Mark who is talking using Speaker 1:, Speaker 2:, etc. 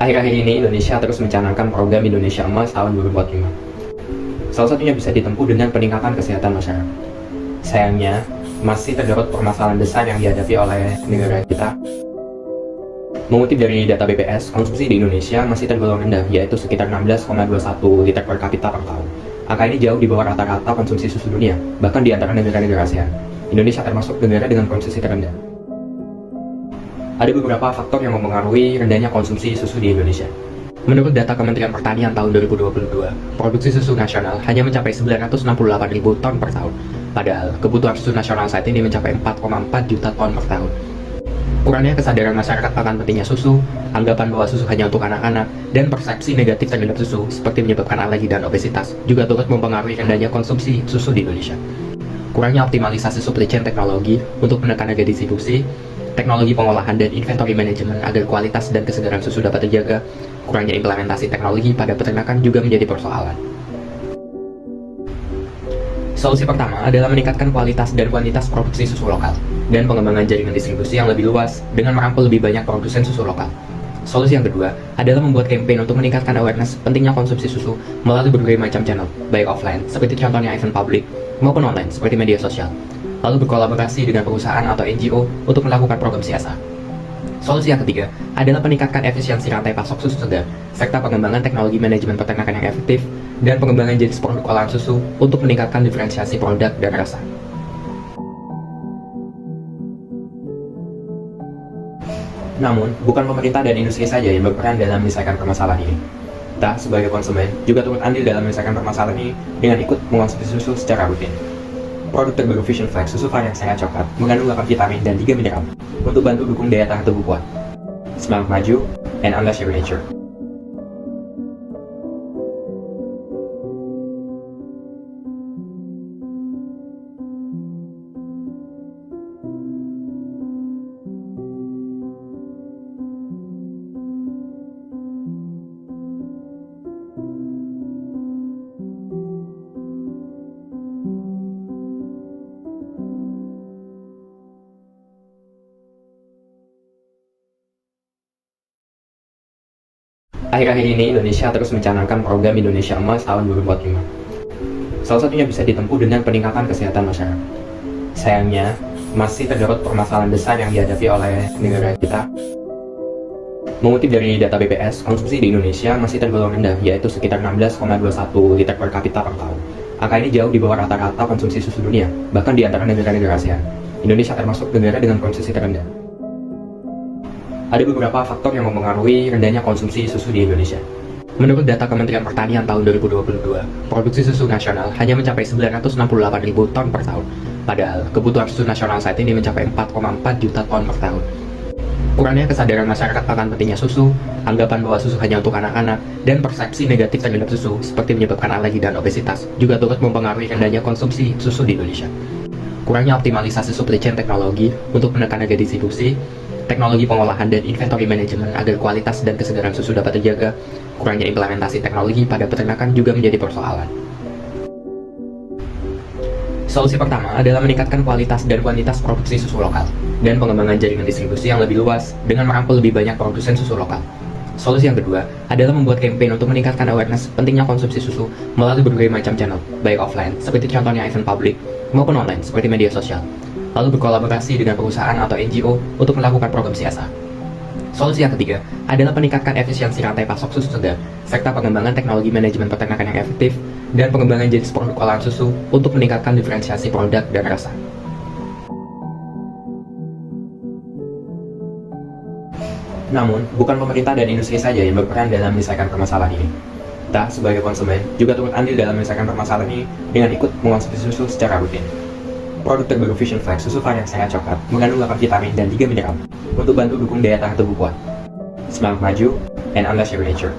Speaker 1: Akhir-akhir ini Indonesia terus mencanangkan program Indonesia Emas tahun 2045. Salah satunya bisa ditempuh dengan peningkatan kesehatan masyarakat. Sayangnya, masih terdapat permasalahan besar yang dihadapi oleh negara kita. Mengutip dari data BPS, konsumsi di Indonesia masih tergolong rendah, yaitu sekitar 16,21 liter per kapita per tahun. Angka ini jauh di bawah rata-rata konsumsi susu dunia, bahkan di antara negara-negara ASEAN. Indonesia termasuk negara dengan konsumsi terendah. Ada beberapa faktor yang mempengaruhi rendahnya konsumsi susu di Indonesia. Menurut data Kementerian Pertanian tahun 2022, produksi susu nasional hanya mencapai 968.000 ton per tahun. Padahal, kebutuhan susu nasional saat ini mencapai 4,4 juta ton per tahun. Kurangnya kesadaran masyarakat akan pentingnya susu, anggapan bahwa susu hanya untuk anak-anak, dan persepsi negatif terhadap susu seperti menyebabkan alergi dan obesitas juga turut mempengaruhi rendahnya konsumsi susu di Indonesia. Kurangnya optimalisasi supply chain teknologi untuk menekan harga distribusi, teknologi pengolahan dan inventory management agar kualitas dan kesegaran susu dapat terjaga, kurangnya implementasi teknologi pada peternakan juga menjadi persoalan. Solusi pertama adalah meningkatkan kualitas dan kuantitas produksi susu lokal, dan pengembangan jaringan distribusi yang lebih luas dengan merangkul lebih banyak produsen susu lokal. Solusi yang kedua adalah membuat campaign untuk meningkatkan awareness pentingnya konsumsi susu melalui berbagai macam channel, baik offline, seperti contohnya event publik, maupun online, seperti media sosial. Lalu berkolaborasi dengan perusahaan atau NGO untuk melakukan program CSR. Solusi yang ketiga adalah meningkatkan efisiensi rantai pasok susu segar, serta pengembangan teknologi manajemen peternakan yang efektif, dan pengembangan jenis produk olahan susu untuk meningkatkan diferensiasi produk dan rasa. Namun, bukan pemerintah dan industri saja yang berperan dalam menyelesaikan permasalahan ini. Kita, sebagai konsumen, juga turut andil dalam menyelesaikan permasalahan ini dengan ikut mengonsumsi susu secara rutin. Produk terbaru Vision Flex, susu varian sehat coklat, mengandung 8 vitamin dan 3 mineral untuk bantu dukung daya tahan tubuh kuat. Semangat maju, and unleash your nature. Akhir-akhir ini Indonesia terus mencanangkan program Indonesia Emas tahun 2045. Salah satunya bisa ditempuh dengan peningkatan kesehatan masyarakat. Sayangnya, masih terdapat permasalahan besar yang dihadapi oleh negara kita. Mengutip dari data BPS, konsumsi di Indonesia masih tergolong rendah, yaitu sekitar 16,21 liter per kapita per tahun. Angka ini jauh di bawah rata-rata konsumsi susu dunia, bahkan di antara negara-negara ASEAN. Indonesia termasuk negara dengan konsumsi terendah. Ada beberapa faktor yang mempengaruhi rendahnya konsumsi susu di Indonesia. Menurut data Kementerian Pertanian tahun 2022, produksi susu nasional hanya mencapai 968.000 ton per tahun. Padahal, kebutuhan susu nasional saat ini mencapai 4,4 juta ton per tahun. Kurangnya kesadaran masyarakat akan pentingnya susu, anggapan bahwa susu hanya untuk anak-anak, dan persepsi negatif terhadap susu seperti menyebabkan alergi dan obesitas juga turut mempengaruhi rendahnya konsumsi susu di Indonesia. Kurangnya optimalisasi supply chain teknologi untuk menekan harga distribusi, teknologi pengolahan dan inventory management agar kualitas dan kesegaran susu dapat terjaga, kurangnya implementasi teknologi pada peternakan juga menjadi persoalan. Solusi pertama adalah meningkatkan kualitas dan kuantitas produksi susu lokal, dan pengembangan jaringan distribusi yang lebih luas dengan merangkul lebih banyak produsen susu lokal. Solusi yang kedua adalah membuat campaign untuk meningkatkan awareness pentingnya konsumsi susu melalui berbagai macam channel, baik offline, seperti contohnya event publik, maupun online, seperti media sosial. Lalu berkolaborasi dengan perusahaan atau NGO untuk melakukan program CSR. Solusi yang ketiga adalah meningkatkan efisiensi rantai pasok susu segar, serta pengembangan teknologi manajemen peternakan yang efektif, dan pengembangan jenis produk olahan susu untuk meningkatkan diferensiasi produk dan rasa. Namun, bukan pemerintah dan industri saja yang berperan dalam menyelesaikan permasalahan ini. Kita, sebagai konsumen, juga turut andil dalam menyelesaikan permasalahan ini dengan ikut mengonsumsi susu secara rutin. Produk terbaru Vision Flex, susu varian sehat coklat, mengandung 8 vitamin dan 3 mineral untuk bantu dukung daya tahan tubuh kuat. Semangat maju, and unleash your nature.